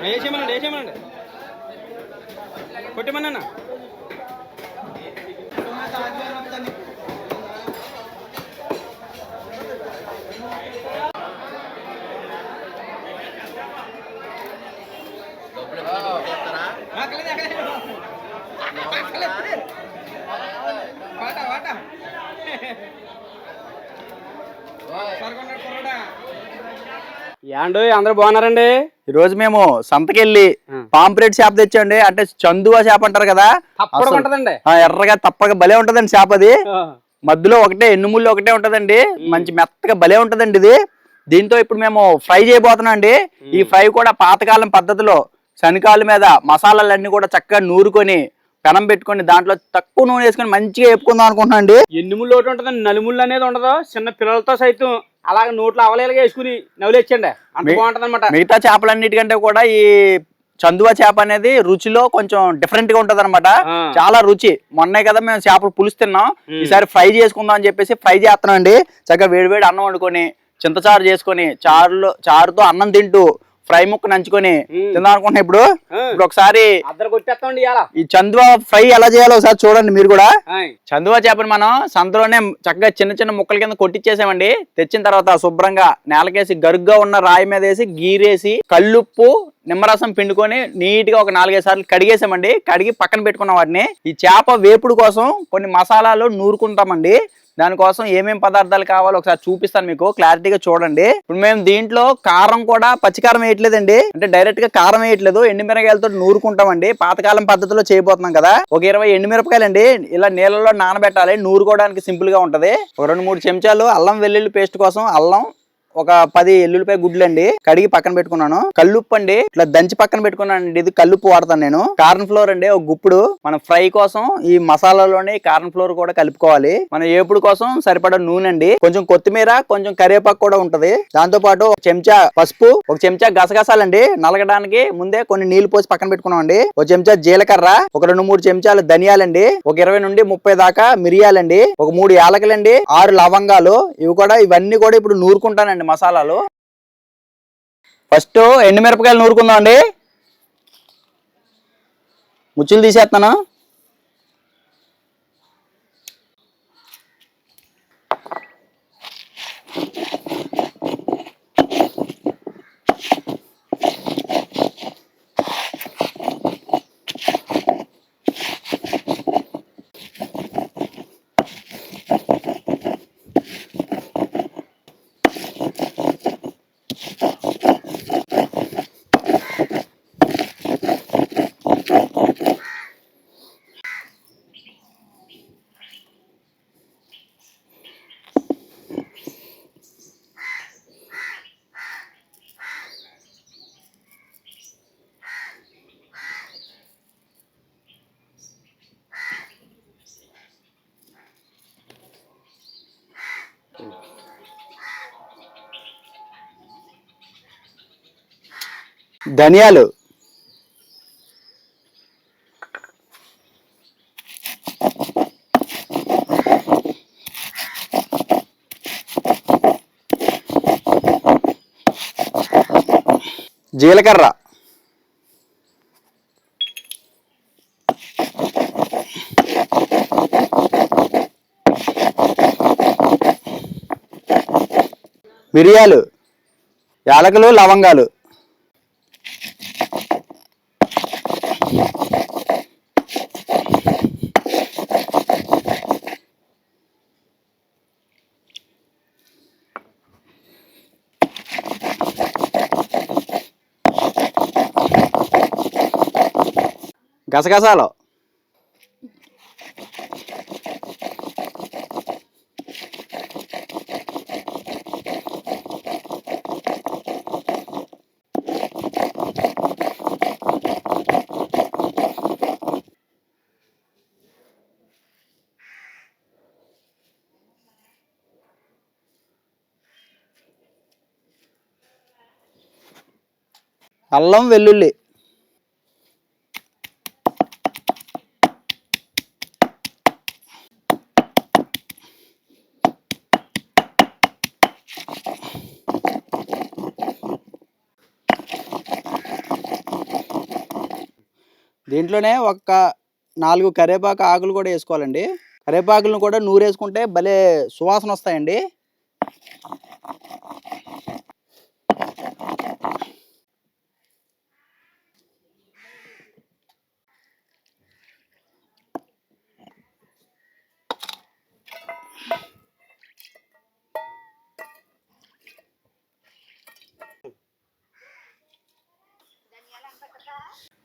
వేసేమనండి కొట్టమన్నా ఏండో అందరూ బాగున్నారండి. ఈ రోజు మేము సంతకెళ్ళి పాంప్లెట్ చేప తెచ్చండి. అంటే చందువా చేప అంటారు కదా, ఎర్రగా తప్పగా భలే ఉంటదండి చేప. అది మధ్యలో ఒకటే ఎన్నుముళ్ళు ఒకటే ఉంటదండి, మంచి మెత్తగా భలే ఉంటదండి ఇది. దీంతో ఇప్పుడు మేము ఫ్రై చేయబోతున్నాం అండి. ఈ ఫ్రై కూడా పాతకాలం పద్ధతిలో శనకాల మీద మసాలాలన్నీ కూడా చక్కగా నూరుకొని పెనం పెట్టుకొని దాంట్లో తక్కువ నూనె వేసుకొని మంచిగా వేపుకుందాం అనుకుంటున్నాం అండి. ఎన్నుముళ్ళు ఒకటి ఉంటదండి, నలుముళ్ళు అనేది ఉండదు. చిన్న పిల్లలతో సైతం అలాగే నోట్లో అవలేలుగా వేసుకుని నవ్వులేచ్చండి, అంత బాగుంటది అనమాట. మిగతా చేపలన్నిటికంటే కూడా ఈ చందువా చేప అనేది రుచిలో కొంచెం డిఫరెంట్ గా ఉంటది అనమాట. చాలా రుచి. మొన్నే కదా మేము చేపలు పులుసు తిన్నాం, ఈసారి ఫ్రై చేసుకుందాం అని చెప్పేసి ఫ్రై చేస్తున్నాం అండి. చక్కగా వేడివేడి అన్నం వండుకొని చింతచారు చేసుకొని చారుతో అన్నం తింటూ ఫ్రై ముక్క నంచుకొని తిందాం అనుకుంటున్నా. ఇప్పుడు ఒకసారి ఈ చందువా ఫ్రై ఎలా చేయాలో ఒకసారి చూడండి మీరు కూడా. చందువా చేపని మనం సంతలోనే చక్కగా చిన్న చిన్న ముక్కల కింద కొట్టించేసామండి. తెచ్చిన తర్వాత శుభ్రంగా నేలకేసి గరుగ్గా ఉన్న రాయి మీద వేసి గీరేసి కల్లుప్పు నిమ్మరసం పిండుకొని నీట్ గా ఒక 4-5 సార్లు కడిగేసామండి. కడిగి పక్కన పెట్టుకున్న వాటిని ఈ చేప వేపుడు కోసం కొన్ని మసాలాలు నూరుకుంటామండి. దానికోసం ఏమేం పదార్థాలు కావాలో ఒకసారి చూపిస్తాను మీకు, క్లారిటీగా చూడండి. ఇప్పుడు మేము దీంట్లో కారం కూడా పచ్చికారం వేయట్లేదండి, అంటే డైరెక్ట్ గా కారం వేయట్లేదు, ఎండుమిరకాయలతో నూరుకుంటామండి. పాతకాలం పద్ధతిలో చేయబోతున్నాం కదా. ఒక 20 ఎండుమిరపకాయలు అండి ఇలా నీళ్ళలో నానబెట్టాలి, నూరుకోవడానికి సింపుల్ గా ఉంటది. ఒక 2-3 చెంచాలు అల్లం వెల్లుల్లి పేస్ట్ కోసం అల్లం, ఒక 10 ఎల్లుల్లిపాయ గుడ్లు అండి కడిగి పక్కన పెట్టుకున్నాను. కల్లుప్పు అండి ఇట్లా దంచి పక్కన పెట్టుకున్నాను అండి. ఇది కల్లుప్పు వాడతాను నేను. కార్న్ ఫ్లోర్ అండి ఒక గుప్పుడు. మన ఫ్రై కోసం ఈ మసాలాలోనే కార్న్ ఫ్లోర్ కూడా కలుపుకోవాలి. మన ఏపుడు కోసం సరిపడా నూనె అండి, కొంచెం కొత్తిమీర, కొంచెం కరివేపాకు కూడా ఉంటది. దాంతో పాటు ఒక చెంచా పసుపు, ఒక చెంచా గసగసాలండి నలగడానికి ముందే కొన్ని నీళ్లు పోసి పక్కన పెట్టుకున్నాం అండి. ఒక చెంచా జీలకర్ర, ఒక 2-3 చెంచాలు ధనియాలండి, ఒక 20 నుండి 30 దాకా మిరియాలండి, ఒక 3 యాలకులండి, 6 లవంగాలు. ఇవన్నీ కూడా ఇప్పుడు నూరుకుంటానండి మసాలాలు. ఫస్ట్ ఎండుమిరపకాయలు నూరుకుందాం అండి. ముచ్చులు తీసేస్తాను. ధనియాలు, జీలకర్ర, మిరియాలు, యాలకులు, లవంగాలు, గసగసాలు, అల్లం వెల్లుల్లి, దీంట్లోనే ఒక 4 కరివేపాకు ఆకులు కూడా వేసుకోవాలండి. కరివేపాకులను కూడా నూరేసుకుంటే భలే సువాసన వస్తాయండి.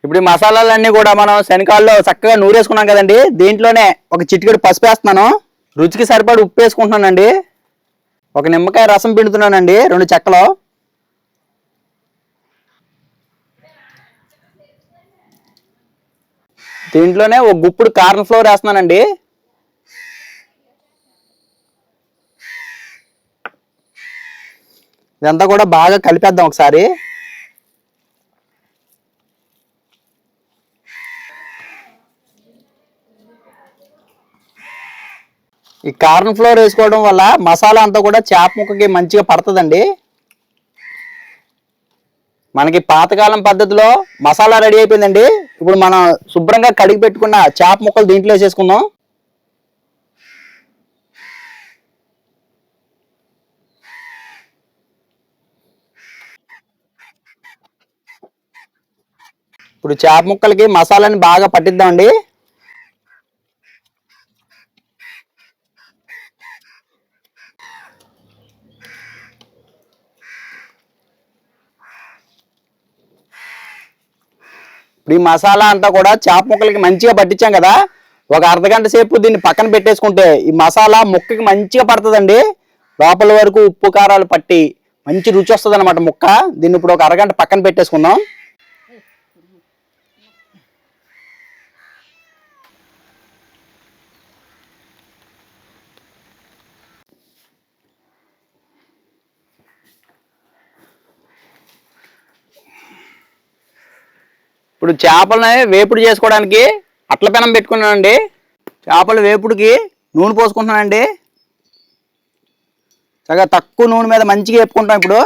ఇప్పుడు ఈ మసాలాలన్నీ కూడా మనం శనకాల్లో చక్కగా నూరేసుకున్నాం కదండి. దీంట్లోనే ఒక చిటికెడు పసుపు వేస్తున్నాను. రుచికి సరిపడి ఉప్పు వేసుకుంటున్నానండి. ఒక నిమ్మకాయ రసం పిండుతున్నానండి 2 చెక్కలు. దీంట్లోనే ఒక గుప్పుడు కార్న్ ఫ్లోర్ వేస్తున్నానండి. ఇదంతా కూడా బాగా కలిపేద్దాం ఒకసారి. ఈ కార్న్ ఫ్లోర్ వేసుకోవడం వల్ల మసాలా అంతా కూడా చేప ముక్కకి మంచిగా పడుతుందండి. మనకి పాతకాలం పద్ధతిలో మసాలా రెడీ అయిపోయిందండి. ఇప్పుడు మనం శుభ్రంగా కడిగి పెట్టుకున్న చేప ముక్కలు దీంట్లో వేసేసుకుందాం. ఇప్పుడు చేప ముక్కలకి మసాలాని బాగా పట్టిద్దామండి. ఇప్పుడు ఈ మసాలా అంతా కూడా చేప ముక్కలకి మంచిగా పట్టించాం కదా. ఒక అర్ధగంట సేపు దీన్ని పక్కన పెట్టేసుకుంటే ఈ మసాలా ముక్కకి మంచిగా పడుతుందండి. లోపల వరకు ఉప్పు కారాలు పట్టి మంచి రుచి వస్తుంది అనమాట ముక్క. దీన్ని ఇప్పుడు ఒక అరగంట పక్కన పెట్టేసుకుందాం. ఇప్పుడు చేపలని వేపుడు చేసుకోవడానికి అట్ల పెనం పెట్టుకున్నానండి. చేపల వేపుడుకి నూనె పోసుకుంటున్నానండి. చక్కగా తక్కువ నూనె మీద మంచిగా వేపుకుంటాం. ఇప్పుడు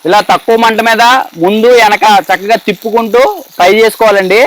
ఇలా తక్కువ మంట మీద ముందు వెనక చక్కగా తిప్పుకుంటూ ఫ్రై చేసుకోవాలండి.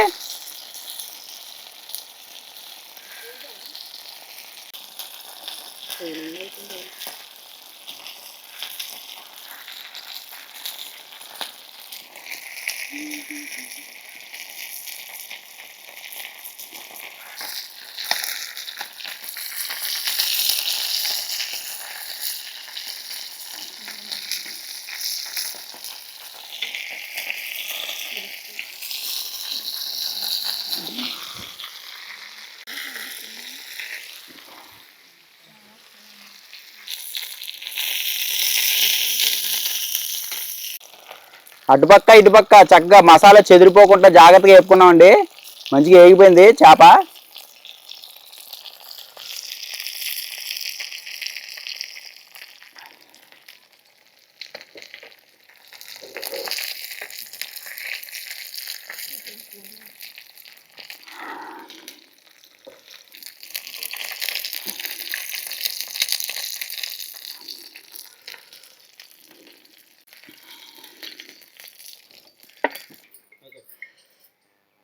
అటుపక్క ఇటుపక్క చక్కగా మసాలా చెదిరిపోకుండా జాగ్రత్తగా వేపుకున్నామండి. మంచిగా వేగిపోయింది చేప.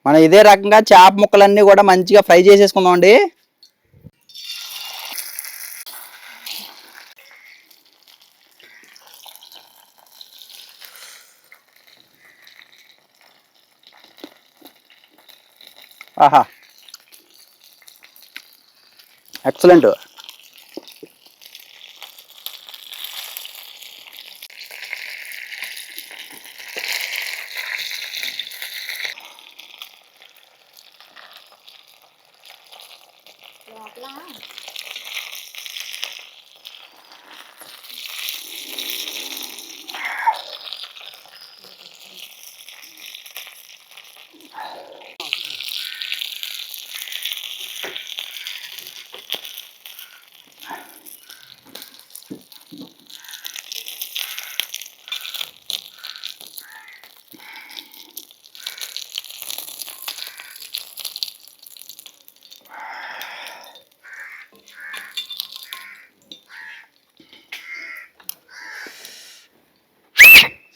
మనం ఇదే రకంగా చేప ముక్కలన్నీ కూడా మంచిగా ఫ్రై చేసేసుకుందాం అండి. ఆహా, ఎక్సలెంట్.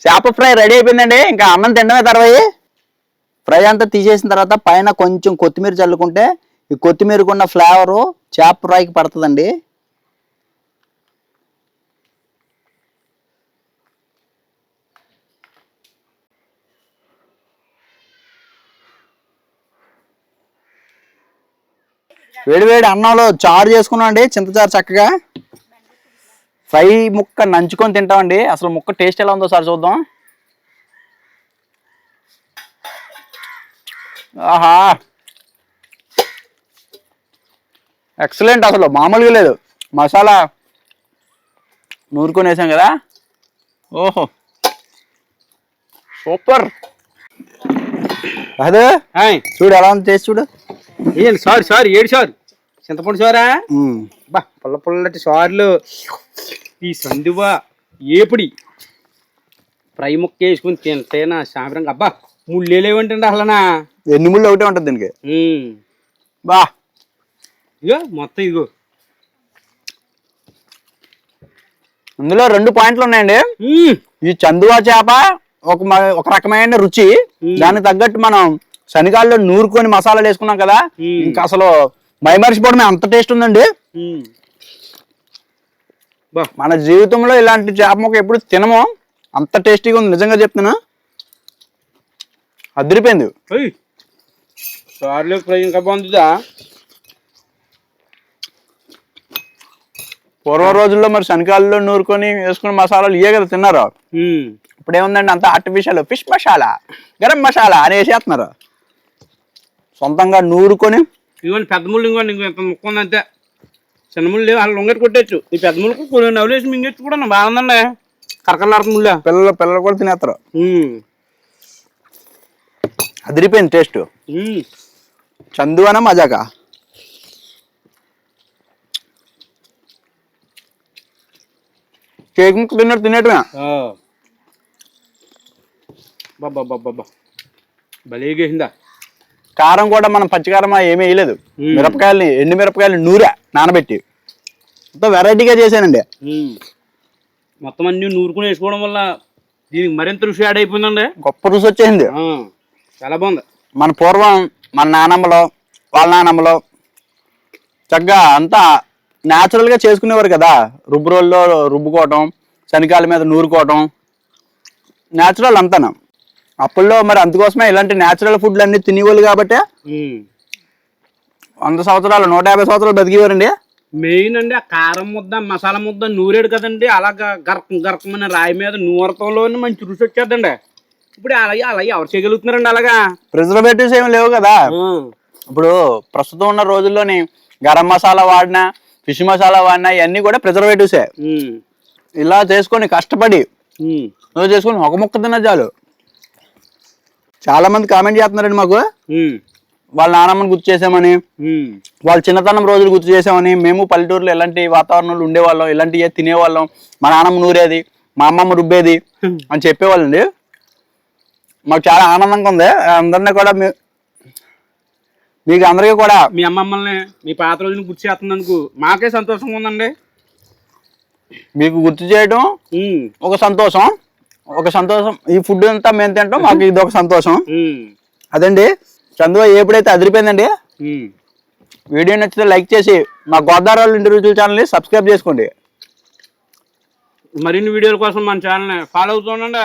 చేప ఫ్రై రెడీ అయిపోయిందండి. ఇంకా అన్నం తినడమే తర్వాత. ఫ్రై అంతా తీసేసిన తర్వాత పైన కొంచెం కొత్తిమీర చల్లుకుంటే ఈ కొత్తిమీరకు ఉన్న ఫ్లేవరు చేప ఫ్రైకి పడుతుందండి. వేడివేడి అన్నంలో చారు చేసుకున్నాం అండి, చింతచారు చక్కగా. ఫ్రై ముక్క నంచుకొని తింటామండి. అసలు ముక్క టేస్ట్ ఎలా ఉందో సార్ చూద్దాం. ఆహా, ఎక్సలెంట్, అసలు మామూలుగా లేదు. మసాలా నూరుకొని వేసాం కదా, ఓహో సూపర్. అదే చూడు ఎలా ఉంది టేస్ట్ చూడు. సారీ ఏడు సార్ చింతపండు సారా బా పుల్ల పుల్లటి సార్లు ఈ సందువా ఏపుడి ఫ్రై ముక్క వేసుకుని తింటే నా సాయంత్రం అబ్బా ముళ్ళు లేవంటండి అసలనా. ఎన్ని ముళ్ళు ఒకటే ఉంటుంది దీనికి. బా ఇగో మొత్తం ఇదిగో ఇందులో 2 పాయింట్లు ఉన్నాయండి. ఈ చందువా చేప ఒక రకమైన రుచి, దానికి తగ్గట్టు మనం శనిగాల్లో నూరుకొని మసాలాలు వేసుకున్నాం కదా, ఇంకా అసలు మైమరిచిపోవడమే అంత టేస్ట్ ఉందండి. మన జీవితంలో ఇలాంటి చేప ముక్క ఎప్పుడు తినము, అంత టేస్టీగా ఉంది నిజంగా చెప్తున్నా. అదిరిపోయింది. సార్లు ఫ్రై ఇంకా బాగుంటుందా. పూర్వ రోజుల్లో మరి శనకాయల్లో నూరుకొని వేసుకుని మసాలాలు ఇవే కదా తిన్నారు. ఇప్పుడు ఏముందండి అంత ఆర్టిఫిషియల్ ఫిష్ మసాలా, గరం మసాలా అని వేసేస్తున్నారు. సొంతంగా నూరుకొని ఇవ్వండి పెద్ద ముళ్ళు ఇంకోండి ఇంత ముక్క ఉందంతే. చిన్న ముళ్ళు వాళ్ళు లొంగటి కొట్టచ్చు. ఈ పెద్ద ముళ్ళకు కొన్ని నవ్వులేసి మింగచ్చు కూడా బాగుందండి. కరకలాడుతు ముళ్ళ పిల్లలు కూడా తినేస్తారు. అదిరిపోయింది టేస్ట్. చందువానా మజాకా. కేక్ ముక్క తినేటమే. బాబా భలేగేసిందా. కారం కూడా మనం పచ్చికారం ఏమీ వేయలేదు. ఎండు మిరపకాయలు నూరా నానబెట్టి మొత్తం వెరైటీగా చేశానండి. మొత్తం అన్ని నూరుకుని వేసుకోవడం వల్ల దీనికి మరింత రుచి యాడ్ అయిపోయిందండి. గొప్ప రుచి వచ్చేసింది. చాలా బాగుంది. మన పూర్వం మన నానమ్మలో వాళ్ళ నానమ్మలో చక్కగా అంతా న్యాచురల్గా చేసుకునేవారు కదా. రుబ్బు రోల్లో రుబ్బుకోవటం, శనకాయల మీద నూరుకోవటం, న్యాచురల్ అంతాను. అప్పుల్లో మరి అందుకోసమే ఇలాంటి న్యాచురల్ ఫుడ్లు అన్ని తినేవాళ్ళు కాబట్టి 100 సంవత్సరాలు 150 సంవత్సరాలు బతికేవారండి. మెయిన్ అండి ఆ కారం ముద్ద మసాలా ముద్ద నూరేడు కదండి, అలాగా గరకమని రాయి మీద నూరతంలోనే మంచి రుచి వచ్చేద్దండి. ఇప్పుడు అలా ఎవరు చేయగలుగుతున్నారండి అలాగా. ప్రిజర్వేటివ్స్ ఏమి లేవు కదా. ఇప్పుడు ప్రస్తుతం ఉన్న రోజుల్లోని గరం మసాలా వాడినా, ఫిష్ మసాలా వాడినా ఇవన్నీ కూడా ప్రిజర్వేటివ్సే. ఇలా చేసుకొని కష్టపడి చేసుకొని ఒక ముక్క తిన్నా చాలు. చాలా మంది కామెంట్ చేస్తున్నారండి మాకు, వాళ్ళ నానమ్మని గుర్తు చేసామని, వాళ్ళ చిన్నతనం రోజులు గుర్తు చేసామని. మేము పల్లెటూరులో ఇలాంటి వాతావరణంలో ఉండేవాళ్ళం, ఇలాంటివి తినేవాళ్ళం. మా నాన్నమ్మ నూరేది, మా అమ్మమ్మ రుబ్బేది అని చెప్పేవాళ్ళండి. మాకు చాలా ఆనందంగా ఉంది. అందరినీ కూడా మీకు అందరికీ కూడా మీ అమ్మమ్మల్ని మీ పాత రోజులు గుర్తు చేస్తున్నందుకు మాకే సంతోషంగా ఉందండి. మీకు గుర్తు చేయడం ఒక సంతోషం. ఈ ఫుడ్ అంతా మేము తింటాం, మాకు ఇది ఒక సంతోషం. అదండి చందువా ఎప్పుడైతే అదిరిపోయిందండి. వీడియో నచ్చితే లైక్ చేసి మా గోదావరి ఇంటి రుచుల ఛానల్ని సబ్స్క్రైబ్ చేసుకోండి. మరిన్ని వీడియోల కోసం మన ఛానల్ని ఫాలో అవుతుండండి.